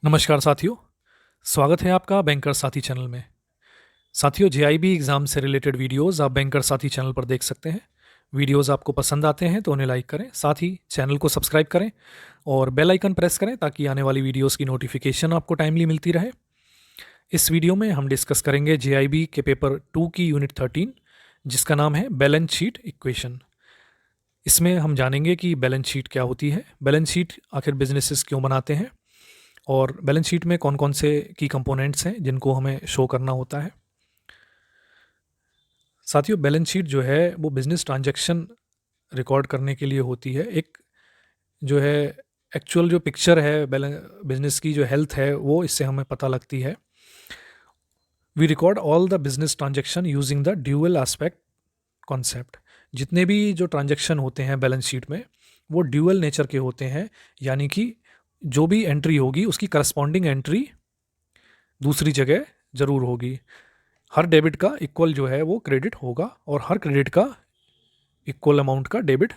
नमस्कार साथियों। स्वागत है आपका बैंकर साथी चैनल में। साथियों, जेआईबी एग्ज़ाम से रिलेटेड वीडियोस आप बैंकर साथी चैनल पर देख सकते हैं। वीडियोस आपको पसंद आते हैं तो उन्हें लाइक करें, साथ ही चैनल को सब्सक्राइब करें और बेल आइकन प्रेस करें ताकि आने वाली वीडियोस की नोटिफिकेशन आपको टाइमली मिलती रहे। इस वीडियो में हम डिस्कस करेंगे जेआईबी के पेपर 2 की यूनिट 13, जिसका नाम है बैलेंस शीट इक्वेशन। इसमें हम जानेंगे कि बैलेंस शीट क्या होती है, बैलेंस शीट आखिर बिजनेसेस क्यों बनाते हैं, और बैलेंस शीट में कौन कौन से की कंपोनेंट्स हैं जिनको हमें शो करना होता है। साथियों, बैलेंस शीट जो है वो बिजनेस ट्रांजैक्शन रिकॉर्ड करने के लिए होती है। एक जो है एक्चुअल जो पिक्चर है बिजनेस की, जो हेल्थ है, वो इससे हमें पता लगती है। We record all the business transaction using the dual aspect concept. जितने भी जो ट्रांजैक्शन होते हैं बैलेंस शीट में वो ड्यूअल नेचर के होते हैं, यानी कि जो भी एंट्री होगी उसकी करस्पॉन्डिंग एंट्री दूसरी जगह ज़रूर होगी। हर डेबिट का इक्वल जो है वो क्रेडिट होगा और हर क्रेडिट का इक्वल अमाउंट का डेबिट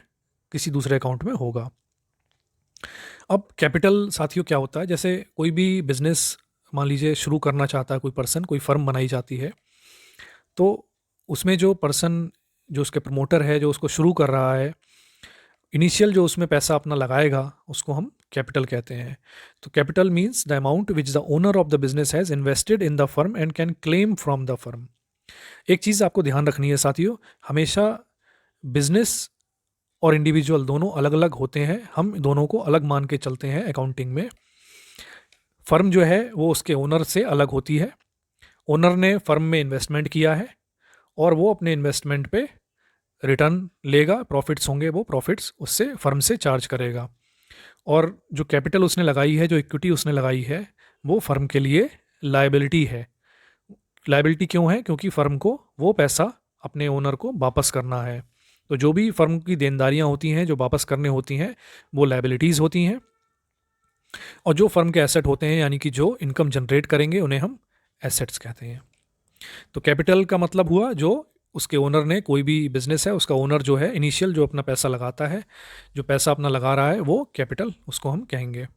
किसी दूसरे अकाउंट में होगा। अब कैपिटल साथियों क्या होता है, जैसे कोई भी बिजनेस मान लीजिए शुरू करना चाहता है कोई पर्सन, कोई फर्म बनाई जाती है, तो उसमें जो पर्सन, जो उसके प्रमोटर है, जो उसको शुरू कर रहा है, इनिशियल जो उसमें पैसा अपना लगाएगा उसको हम कैपिटल कहते हैं। तो capital means the amount which the owner of the business has invested in the firm and can claim from the firm. एक चीज़ आपको ध्यान रखनी है साथियों, हमेशा बिजनेस और इंडिविजुअल दोनों अलग अलग होते हैं। हम दोनों को अलग मान के चलते हैं अकाउंटिंग में। फर्म जो है वो उसके ओनर से अलग होती है। ओनर ने फर्म में इन्वेस्टमेंट किया है और वो अपने इन्वेस्टमेंट पे रिटर्न लेगा, प्रॉफिट्स होंगे, वो प्रॉफिट्स उससे फर्म से चार्ज करेगा। और जो कैपिटल उसने लगाई है, जो इक्विटी उसने लगाई है, वो फर्म के लिए लायबिलिटी है। लायबिलिटी क्यों है? क्योंकि फर्म को वो पैसा अपने ओनर को वापस करना है। तो जो भी फर्म की देनदारियां होती हैं जो वापस करने होती हैं वो लायबिलिटीज़ होती हैं, और जो फर्म के एसेट होते हैं यानी कि जो इनकम जनरेट करेंगे उन्हें हम एसेट्स कहते हैं। तो कैपिटल का मतलब हुआ जो उसके ओनर ने, कोई भी बिजनेस है उसका ओनर जो है इनिशियल जो अपना पैसा लगाता है, जो पैसा अपना लगा रहा है वो कैपिटल उसको हम कहेंगे।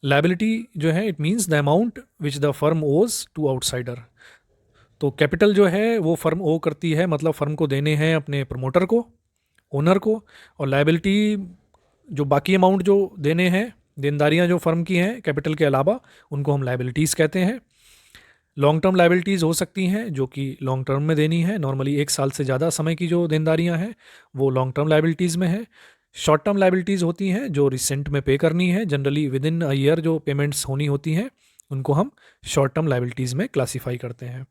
लायबिलिटी जो है it means the amount which the firm ओज टू आउटसाइडर। तो कैपिटल जो है वो फर्म ओ करती है, मतलब फर्म को देने हैं अपने प्रमोटर को, ओनर को। और लायबिलिटी जो बाकी अमाउंट जो देने हैं, देनदारियां जो फर्म की हैं कैपिटल के अलावा, उनको हम लायबिलिटीज़ कहते हैं। लॉन्ग टर्म लायबिलिटीज़ हो सकती हैं जो कि लॉन्ग टर्म में देनी है, नॉर्मली 1 साल से ज़्यादा समय की जो देनदारियां हैं वो लॉन्ग टर्म लायबिलिटीज़ में है। शॉर्ट टर्म लायबिलिटीज़ होती हैं जो रिसेंट में पे करनी है, generally with in a year जो पेमेंट्स होनी होती हैं, उनको हम शॉर्ट टर्म लायबिलिटीज़ में क्लासीफाई करते हैं।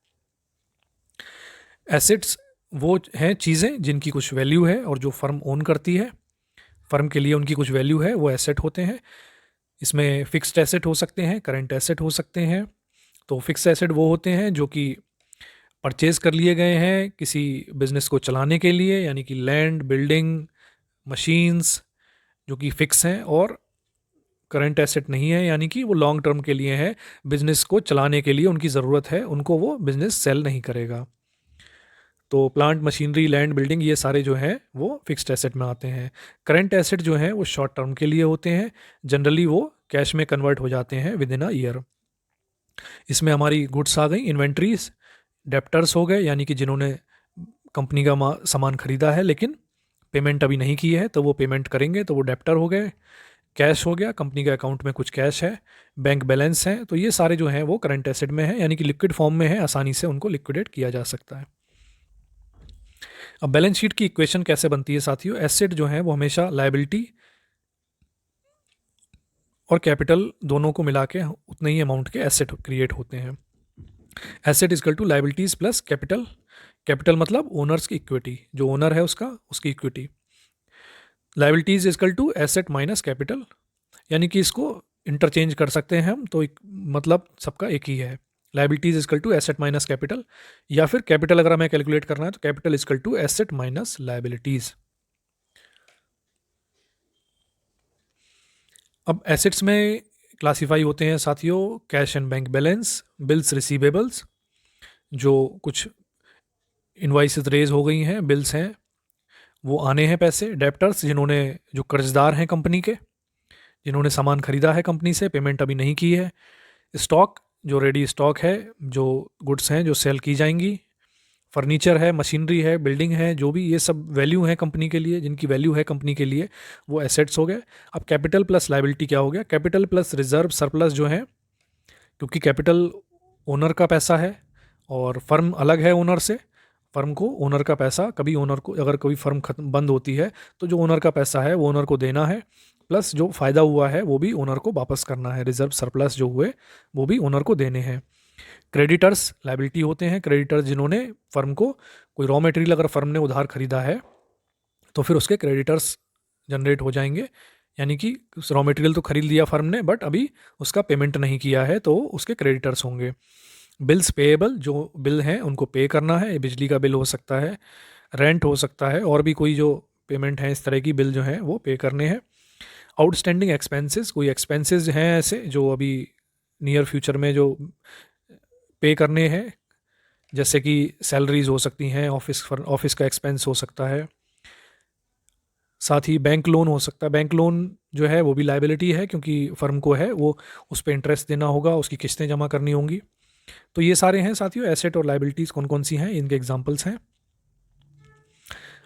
एसेट्स वो हैं चीज़ें जिनकी कुछ वैल्यू है और जो फर्म ओन करती है, फर्म के लिए उनकी कुछ वैल्यू है, वो एसेट होते हैं। इसमें फिक्स्ड एसेट हो सकते हैं, करंट एसेट हो सकते हैं। तो फिक्स एसेट वो होते हैं जो कि परचेज कर लिए गए हैं किसी बिजनेस को चलाने के लिए, यानी कि लैंड, बिल्डिंग, मशीन्स जो कि फिक्स हैं, और करंट एसेट नहीं है यानी कि वो लॉन्ग टर्म के लिए है, बिजनेस को चलाने के लिए उनकी ज़रूरत है, उनको वो बिजनेस सेल नहीं करेगा। तो प्लांट, मशीनरी, लैंड, बिल्डिंग, ये सारे जो हैं वो फिक्स्ड एसेट में आते हैं। करंट एसेट जो हैं वो शॉर्ट टर्म के लिए होते हैं, जनरली वो कैश में कन्वर्ट हो जाते हैं विद इन अ ईयर। इसमें हमारी गुड्स आ गई, इन्वेंट्रीज, डेप्टर्स हो गए यानी कि जिन्होंने कंपनी का सामान खरीदा है लेकिन पेमेंट अभी नहीं की है तो वो पेमेंट करेंगे तो वो डेप्टर हो गए। कैश हो गया, कंपनी के अकाउंट में कुछ कैश है, बैंक बैलेंस है, तो ये सारे जो हैं वो करंट एसेट में है, यानी कि लिक्विड फॉर्म में है, आसानी से उनको लिक्विडेट किया जा सकता है। अब बैलेंस शीट की इक्वेशन कैसे बनती है साथियों? एसेट जो है वो हमेशा लायबिलिटी और कैपिटल दोनों को मिला के उतने ही अमाउंट के एसेट क्रिएट होते हैं। Asset equal to liabilities plus capital. Capital मतलब ओनर्स की इक्विटी, जो ओनर है उसका, उसकी equity. Liabilities equal to asset minus capital, यानी कि इसको इंटरचेंज कर सकते हैं हम, तो मतलब सबका एक ही है। Liabilities equal to asset minus capital, या फिर कैपिटल अगर हमें कैलकुलेट करना है तो capital equal to asset minus liabilities. अब एसेट्स में क्लासीफाई होते हैं साथियों cash and bank balance, bills receivables, जो कुछ इनवाइसेस रेज हो गई हैं, बिल्स हैं, वो आने हैं पैसे। डेप्टर्स, जिन्होंने, जो कर्जदार हैं कंपनी के, जिन्होंने सामान खरीदा है कंपनी से, पेमेंट अभी नहीं की है। स्टॉक, जो रेडी स्टॉक है, जो गुड्स हैं जो सेल की जाएंगी। फर्नीचर है, मशीनरी है, बिल्डिंग है, जो भी ये सब वैल्यू है कंपनी के लिए, जिनकी वैल्यू है कंपनी के लिए, वो एसेट्स हो गए। अब कैपिटल प्लस लाइबिलिटी क्या हो गया? कैपिटल प्लस रिजर्व सरप्लस जो है, क्योंकि कैपिटल ओनर का पैसा है और फर्म अलग है ओनर से। फर्म को ओनर का पैसा, कभी ओनर को, अगर कोई फर्म खत्म बंद होती है तो जो ओनर का पैसा है वो ओनर को देना है, प्लस जो फ़ायदा हुआ है वो भी ओनर को वापस करना है। रिजर्व सरप्लस जो हुए वो भी ओनर को देने हैं। क्रेडिटर्स लाइबिलिटी होते हैं। क्रेडिटर्स जिन्होंने फर्म को कोई रॉ मटेरियल अगर फर्म ने उधार खरीदा है तो फिर उसके क्रेडिटर्स जनरेट हो जाएंगे, यानी कि रॉ मटेरियल तो खरीद लिया फर्म ने बट अभी उसका पेमेंट नहीं किया है तो उसके क्रेडिटर्स होंगे। बिल्स पेएबल, जो बिल हैं उनको पे करना है, बिजली का बिल हो सकता है, रेंट हो सकता है, और भी कोई जो पेमेंट है इस तरह की बिल जो हैं वो पे करने हैं। आउटस्टैंडिंग एक्सपेंसेस, कोई एक्सपेंसेस हैं ऐसे जो अभी नियर फ्यूचर में जो पे करने हैं, जैसे कि सैलरीज हो सकती हैं, ऑफिस का एक्सपेंस हो सकता है। साथ ही बैंक लोन हो सकता है। बैंक लोन जो है वो भी लाइबिलिटी है, क्योंकि फर्म को है वो उस पर इंटरेस्ट देना होगा, उसकी किस्तें जमा करनी होंगी। तो ये सारे हैं साथियों, एसेट और लाइबिलिटीज़ कौन कौन सी हैं, इनके एग्जांपल्स हैं।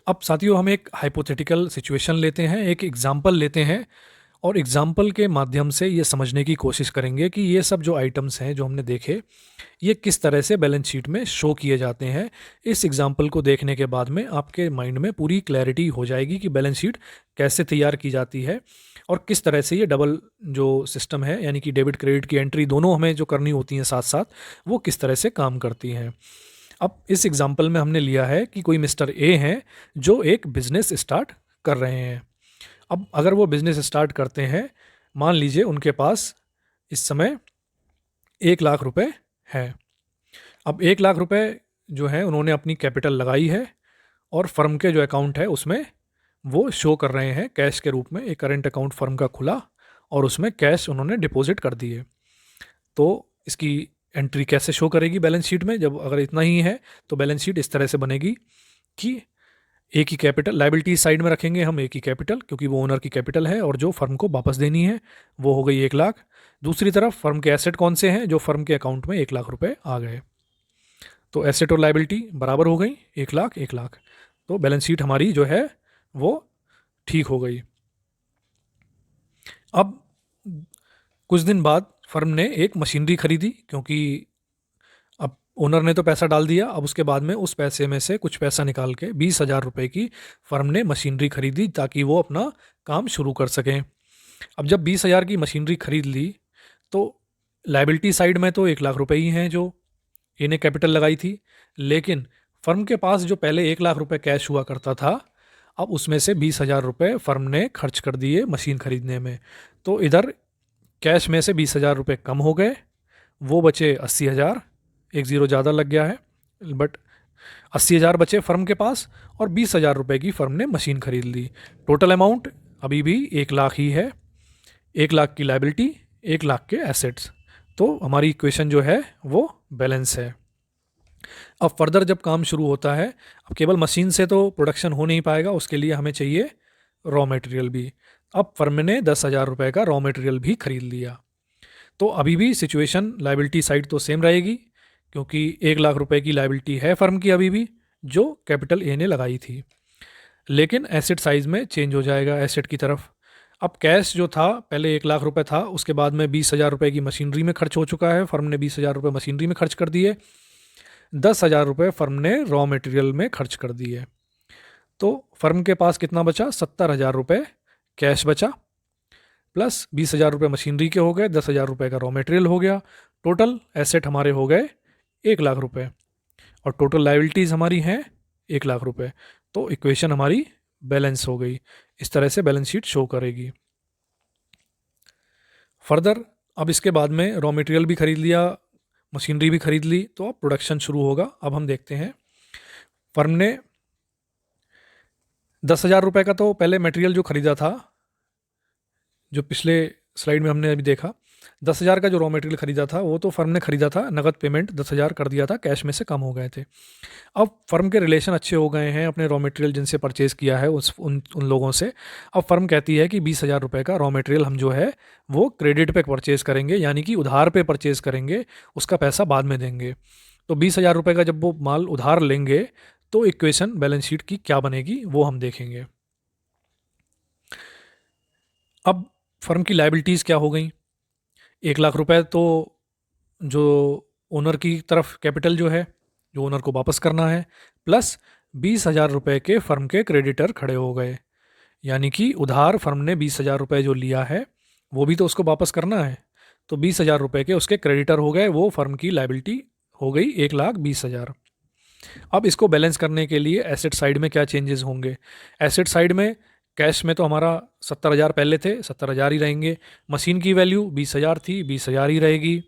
अब साथियों हम एक हाइपोथेटिकल सिचुएशन लेते हैं, एक एग्जांपल लेते हैं, और एग्जाम्पल के माध्यम से ये समझने की कोशिश करेंगे कि ये सब जो आइटम्स हैं जो हमने देखे, ये किस तरह से बैलेंस शीट में शो किए जाते हैं। इस एग्जाम्पल को देखने के बाद में आपके माइंड में पूरी क्लैरिटी हो जाएगी कि बैलेंस शीट कैसे तैयार की जाती है और किस तरह से ये डबल जो सिस्टम है, यानी कि डेबिट क्रेडिट की एंट्री दोनों हमें जो करनी होती हैं साथ साथ, वो किस तरह से काम करती हैं। अब इस एग्जाम्पल में हमने लिया है कि कोई मिस्टर ए हैं जो एक बिज़नेस स्टार्ट कर रहे हैं। अब अगर वो बिज़नेस स्टार्ट करते हैं, मान लीजिए उनके पास इस समय 1 लाख रुपए है। अब 1 लाख रुपए जो है उन्होंने अपनी कैपिटल लगाई है और फर्म के जो अकाउंट है उसमें वो शो कर रहे हैं कैश के रूप में। एक करंट अकाउंट फर्म का खुला और उसमें कैश उन्होंने डिपॉजिट कर दिए। तो इसकी एंट्री कैसे शो करेगी बैलेंस शीट में? जब अगर इतना ही है तो बैलेंस शीट इस तरह से बनेगी कि एक ही कैपिटल, लाइबिलिटी साइड में रखेंगे हम एक ही कैपिटल, क्योंकि वो ओनर की कैपिटल है और जो फर्म को वापस देनी है वो हो गई 1 लाख। दूसरी तरफ फर्म के एसेट कौन से हैं? जो फर्म के अकाउंट में 1 लाख रुपए आ गए। तो एसेट और लाइबिलिटी बराबर हो गई, 1 लाख 1 लाख। तो बैलेंस शीट हमारी जो है वो ठीक हो गई। अब कुछ दिन बाद फर्म ने एक मशीनरी खरीदी, क्योंकि अब ओनर ने तो पैसा डाल दिया, अब उसके बाद में उस पैसे में से कुछ पैसा निकाल के 20,000 रुपये की फर्म ने मशीनरी खरीदी ताकि वो अपना काम शुरू कर सकें। अब जब 20,000 की मशीनरी खरीद ली तो लाइबिलिटी साइड में तो 1 लाख रुपए ही हैं जो इन्हें कैपिटल लगाई थी, लेकिन फर्म के पास जो पहले 1 लाख रुपए कैश हुआ करता था, अब उसमें से 20,000 रुपये फर्म ने खर्च कर दिए मशीन खरीदने में। तो इधर कैश में से 20,000 रुपये कम हो गए, वो बचे 80,000, एक ज़ीरो ज़्यादा लग गया है, बट 80,000 बचे फर्म के पास और 20,000 रुपये की फर्म ने मशीन खरीद ली। टोटल अमाउंट अभी भी 1 लाख ही है। 1 लाख की लाइबिलिटी, 1 लाख के एसेट्स। तो हमारी इक्वेशन जो है वो बैलेंस है। अब फर्दर जब काम शुरू होता है, अब केवल मशीन से तो प्रोडक्शन हो नहीं पाएगा, उसके लिए हमें चाहिए रॉ मटेरियल भी। अब फर्म ने 10,000 रुपये का रॉ मटेरियल भी खरीद लिया। तो अभी भी सिचुएशन लाइबिलिटी साइड तो सेम रहेगी, क्योंकि 1 लाख रुपए की लाइबिलिटी है फर्म की अभी भी, जो कैपिटल ए ने लगाई थी। लेकिन एसेट साइज में चेंज हो जाएगा एसेट की तरफ। अब कैश जो था पहले 1 लाख रुपए था, उसके बाद में 20,000 रुपये की मशीनरी में खर्च हो चुका है, फर्म ने 20,000 रुपये मशीनरी में खर्च कर दिए। 10,000 रुपये फर्म ने रॉ मटेरियल में खर्च कर दिए। तो फर्म के पास कितना बचा? 70,000 रुपये कैश बचा, प्लस 20,000 रुपये मशीनरी के हो गए, 10,000 रुपये का रॉ मटेरियल हो गया। टोटल एसेट हमारे हो गए 1 लाख रुपये और टोटल लाइबिलिटीज़ हमारी हैं 1 लाख रुपये। तो इक्वेशन हमारी बैलेंस हो गई। इस तरह से बैलेंस शीट शो करेगी। फर्दर अब इसके बाद में रॉ मटेरियल भी खरीद लिया, मशीनरी भी खरीद ली, तो अब प्रोडक्शन शुरू होगा। अब हम देखते हैं, फर्म ने 10,000 रुपये का तो पहले मटेरियल जो खरीदा था, जो पिछले स्लाइड में हमने अभी देखा, 10,000 का जो रॉ मटेरियल खरीदा था वो तो फर्म ने खरीदा था, नगद पेमेंट 10,000 कर दिया था, कैश में से कम हो गए थे। अब फर्म के रिलेशन अच्छे हो गए हैं अपने रॉ मटेरियल जिनसे परचेज किया है उस उन लोगों से। अब फर्म कहती है कि 20,000 रुपये का रॉ मटेरियल हम जो है वो क्रेडिट पे परचेज करेंगे, यानी कि उधार पे परचेज करेंगे, उसका पैसा बाद में देंगे। तो 20,000 रुपये का जब वो माल उधार लेंगे तो इक्वेशन बैलेंस शीट की क्या बनेगी वो हम देखेंगे। अब फर्म की लाइबिलिटीज़ क्या हो गई, 1,00,000 रुपये तो जो ओनर की तरफ कैपिटल जो है जो ओनर को वापस करना है, प्लस 20,000 रुपये के फर्म के क्रेडिटर खड़े हो गए, यानी कि उधार फर्म ने 20,000 रुपये जो लिया है वो भी तो उसको वापस करना है। तो 20,000 रुपये के उसके क्रेडिटर हो गए, वो फर्म की लाइबिलिटी हो गई 1,20,000। अब इसको बैलेंस करने के लिए एसेट साइड में क्या चेंजेस होंगे, एसेट साइड में कैश में तो हमारा 70,000 पहले थे, 70,000 ही रहेंगे। मशीन की वैल्यू 20,000 थी, 20,000 ही रहेगी।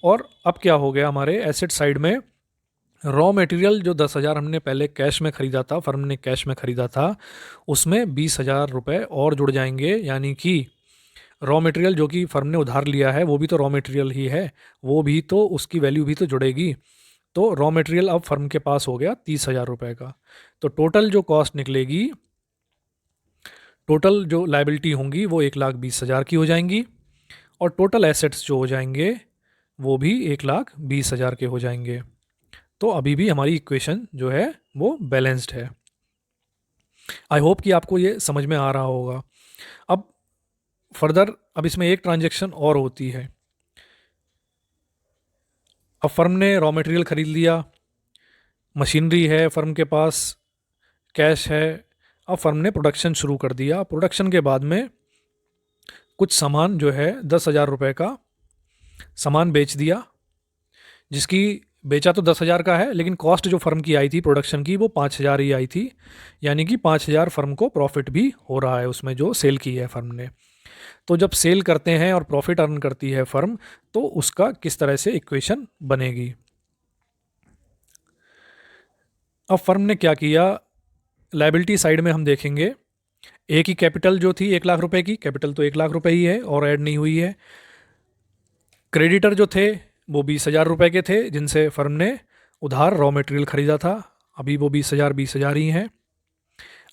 और अब क्या हो गया हमारे एसेट साइड में, रॉ मटेरियल जो 10,000 हमने पहले कैश में ख़रीदा था, फर्म ने कैश में ख़रीदा था, उसमें 20,000 रुपये और जुड़ जाएंगे, यानी कि रॉ मटेरियल जो कि फर्म ने उधार लिया है वो भी तो रॉ मटेरियल ही है, वो भी तो उसकी वैल्यू भी तो जुड़ेगी। तो रॉ मटेरियल अब फर्म के पास हो गया 30,000 रुपये का। तो टोटल जो कॉस्ट निकलेगी, टोटल जो लाइबिलिटी होंगी वो 1,20,000 की हो जाएंगी, और टोटल एसेट्स जो हो जाएंगे वो भी 1,20,000 के हो जाएंगे। तो अभी भी हमारी इक्वेशन जो है वो बैलेंस्ड है। आई होप कि आपको ये समझ में आ रहा होगा। अब फर्दर अब इसमें एक ट्रांजैक्शन और होती है। अब फर्म ने रॉ मटेरियल ख़रीद लिया, मशीनरी है फर्म के पास, कैश है। अब फर्म ने प्रोडक्शन शुरू कर दिया, प्रोडक्शन के बाद में कुछ सामान जो है 10,000 रुपये का सामान बेच दिया, जिसकी बेचा तो 10,000 का है, लेकिन कॉस्ट जो फर्म की आई थी प्रोडक्शन की वो 5,000 ही आई थी, यानी कि 5,000 फर्म को प्रॉफिट भी हो रहा है उसमें जो सेल की है फर्म ने। तो जब सेल करते हैं और प्रॉफिट अर्न करती है फर्म, तो उसका किस तरह से इक्वेशन बनेगी। अब फर्म ने क्या किया, लाइबिलिटी साइड में हम देखेंगे, एक ही कैपिटल जो थी 1,00,000 रुपये की, कैपिटल तो 1,00,000 रुपये ही है और ऐड नहीं हुई है। क्रेडिटर जो थे वो 20,000 रुपये के थे जिनसे फर्म ने उधार रॉ मटेरियल ख़रीदा था, अभी वो 20,000 ही हैं।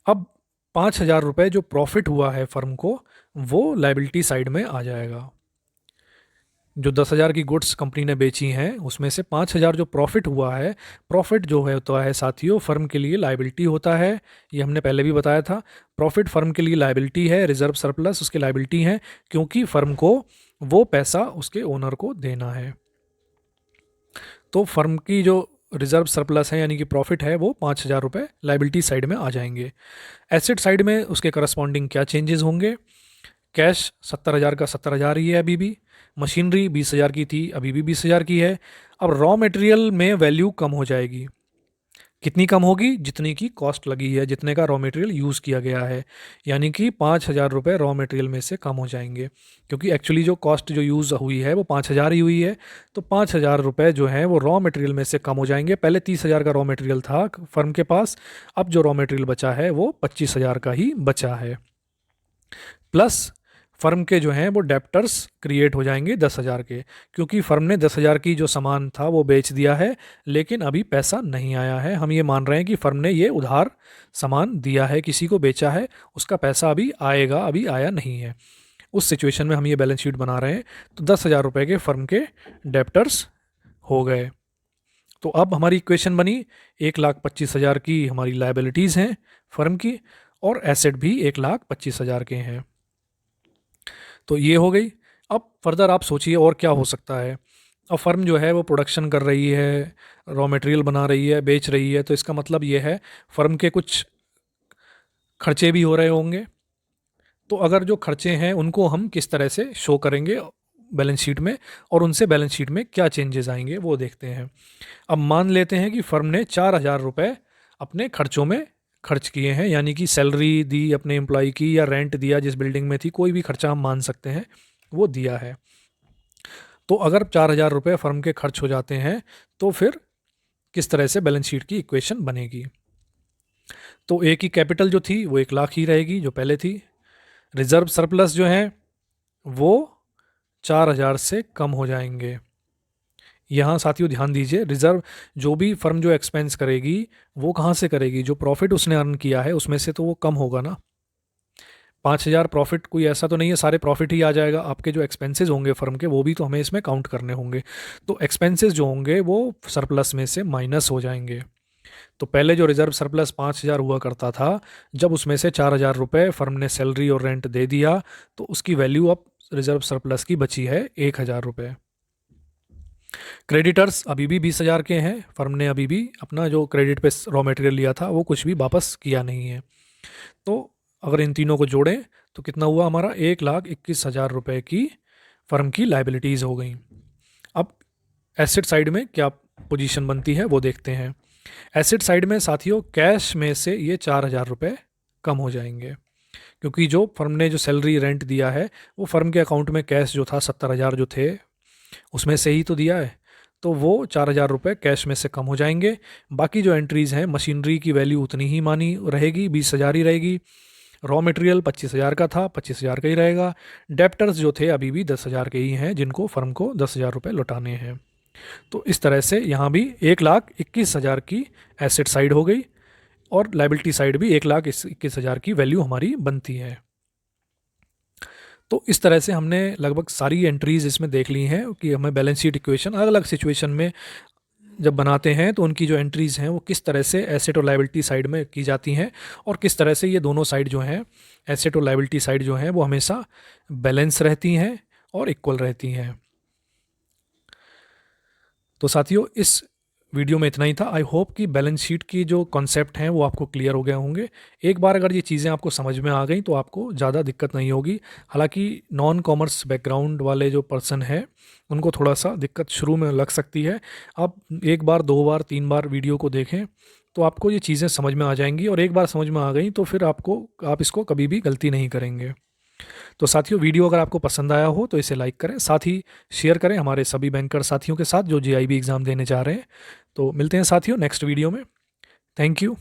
अब 5,000 रुपये जो प्रॉफिट हुआ है फर्म को वो लाइबिलिटी साइड में आ जाएगा। जो 10,000 की गुड्स कंपनी ने बेची हैं उसमें से 5,000 जो प्रॉफिट हुआ है, प्रॉफिट जो है होता है साथियों फर्म के लिए लाइबिलिटी होता है, ये हमने पहले भी बताया था। प्रॉफिट फर्म के लिए लाइबिलिटी है, रिजर्व सरप्लस उसके लाइबिलिटी है, क्योंकि फर्म को वो पैसा उसके ओनर को देना है। तो फर्म की जो रिजर्व सरप्लस है यानी कि प्रॉफिट है वो 5,000 रुपये लाइबिलिटी साइड में आ जाएंगे। एसेट साइड में उसके करस्पॉन्डिंग क्या चेंजेस होंगे, कैश 70,000 का 70,000 ही है अभी भी, मशीनरी 20,000 की थी अभी भी 20,000 की है। अब रॉ मटेरियल में वैल्यू कम हो जाएगी, कितनी कम होगी, जितनी की कॉस्ट लगी है, जितने का रॉ मटेरियल यूज़ किया गया है, यानी कि 5,000 रुपये रॉ मटेरियल में से कम हो जाएंगे, क्योंकि एक्चुअली जो कॉस्ट जो यूज़ हुई है वो 5,000 ही हुई है। तो 5,000 रुपये जो हैं वो रॉ मटेरियल में से कम हो जाएंगे। पहले 30,000 का रॉ मटेरियल था फर्म के पास, अब जो रॉ मटेरियल बचा है वो 25,000 का ही बचा है। प्लस फर्म के जो हैं वो डेप्टर्स क्रिएट हो जाएंगे 10,000 के, क्योंकि फर्म ने 10,000 की जो सामान था वो बेच दिया है, लेकिन अभी पैसा नहीं आया है। हम ये मान रहे हैं कि फर्म ने ये उधार सामान दिया है, किसी को बेचा है, उसका पैसा अभी आएगा, अभी आया नहीं है। उस सिचुएशन में हम ये बैलेंस शीट बना रहे हैं। तो 10,000 रुपये के फर्म के डेप्टर्स हो गए। तो अब हमारी इक्वेशन बनी, 1,25,000 की हमारी लाइबिलिटीज़ हैं फर्म की, और एसेट भी 1,25,000 के हैं। तो ये हो गई। अब फर्दर आप सोचिए और क्या हो सकता है। अब फर्म जो है वो प्रोडक्शन कर रही है, रॉ मटेरियल बना रही है, बेच रही है, तो इसका मतलब ये है फर्म के कुछ खर्चे भी हो रहे होंगे। तो अगर जो खर्चे हैं उनको हम किस तरह से शो करेंगे बैलेंस शीट में, और उनसे बैलेंस शीट में क्या चेंजेस आएंगे वो देखते हैं। अब मान लेते हैं कि फर्म ने 4,000 रुपये अपने खर्चों में खर्च किए हैं, यानी कि सैलरी दी अपने एम्प्लॉय की, या रेंट दिया जिस बिल्डिंग में थी, कोई भी खर्चा हम मान सकते हैं वो दिया है। तो अगर 4,000 रुपये फर्म के खर्च हो जाते हैं तो फिर किस तरह से बैलेंस शीट की इक्वेशन बनेगी। तो एक ही कैपिटल जो थी वो 1,00,000 ही रहेगी जो पहले थी। रिजर्व सरप्लस जो है वो 4000 से कम हो जाएंगे। यहाँ साथियों ध्यान दीजिए, रिजर्व जो भी फर्म जो एक्सपेंस करेगी वो कहाँ से करेगी, जो प्रॉफिट उसने अर्न किया है उसमें से तो वो कम होगा ना। 5000 प्रॉफिट कोई ऐसा तो नहीं है सारे प्रॉफिट ही आ जाएगा, आपके जो एक्सपेंसेस होंगे फर्म के वो भी तो हमें इसमें काउंट करने होंगे। तो एक्सपेंसेस जो होंगे वो सरप्लस में से माइनस हो जाएंगे। तो पहले जो रिजर्व सरप्लस 5000 हुआ करता था, जब उसमें से 4000 रुपये फर्म ने सैलरी और रेंट दे दिया तो उसकी वैल्यू अब रिजर्व सरप्लस की बची है 1000 रुपये। क्रेडिटर्स अभी भी 20,000 के हैं, फर्म ने अभी भी अपना जो क्रेडिट पे रॉ मटेरियल लिया था वो कुछ भी वापस किया नहीं है। तो अगर इन तीनों को जोड़ें तो कितना हुआ हमारा, 1,21,000 रुपये की फर्म की लाइबिलिटीज़ हो गई। अब एसेट साइड में क्या पोजीशन बनती है वो देखते हैं। एसेट साइड में साथियों कैश में से ये 4,000 रुपये कम हो जाएंगे, क्योंकि जो फर्म ने जो सैलरी रेंट दिया है वो फर्म के अकाउंट में कैश जो था 70,000 जो थे उसमें से ही तो दिया है, तो वो 4,000 रुपये कैश में से कम हो जाएंगे। बाकी जो एंट्रीज़ हैं, मशीनरी की वैल्यू उतनी ही मानी रहेगी, 20,000 ही रहेगी। रॉ मटेरियल 25,000 का था, 25,000 का ही रहेगा। डेप्टर्स जो थे अभी भी 10,000 के ही हैं, जिनको फर्म को 10,000 रुपये लौटाने हैं। तो इस तरह से यहाँ भी 1,21,000 की एसेट साइड हो गई और लाइबिलिटी साइड भी 1,21,000 की वैल्यू हमारी बनती है। तो इस तरह से हमने लगभग सारी एंट्रीज इसमें देख ली हैं कि हमें बैलेंस शीट इक्वेशन अलग अलग सिचुएशन में जब बनाते हैं तो उनकी जो एंट्रीज़ हैं वो किस तरह से एसेट और लाइबिलिटी साइड में की जाती हैं, और किस तरह से ये दोनों साइड जो हैं, एसेट और लाइबिलिटी साइड जो हैं वो हमेशा बैलेंस रहती हैं और इक्वल रहती हैं। तो साथियों इस वीडियो में इतना ही था। आई होप कि बैलेंस शीट की जो कॉन्सेप्ट हैं वो आपको क्लियर हो गए होंगे। एक बार अगर ये चीज़ें आपको समझ में आ गई तो आपको ज़्यादा दिक्कत नहीं होगी। हालांकि नॉन कॉमर्स बैकग्राउंड वाले जो पर्सन है उनको थोड़ा सा दिक्कत शुरू में लग सकती है। आप एक बार, दो बार, तीन बार वीडियो को देखें तो आपको ये चीज़ें समझ में आ जाएंगी, और एक बार समझ में आ गई तो फिर आप इसको कभी भी गलती नहीं करेंगे। तो साथियों वीडियो अगर आपको पसंद आया हो तो इसे लाइक करें, साथ ही शेयर करें हमारे सभी बैंकर साथियों के साथ जो जीआईबी एग्ज़ाम देने जा रहे हैं। तो मिलते हैं साथियों नेक्स्ट वीडियो में। Thank you.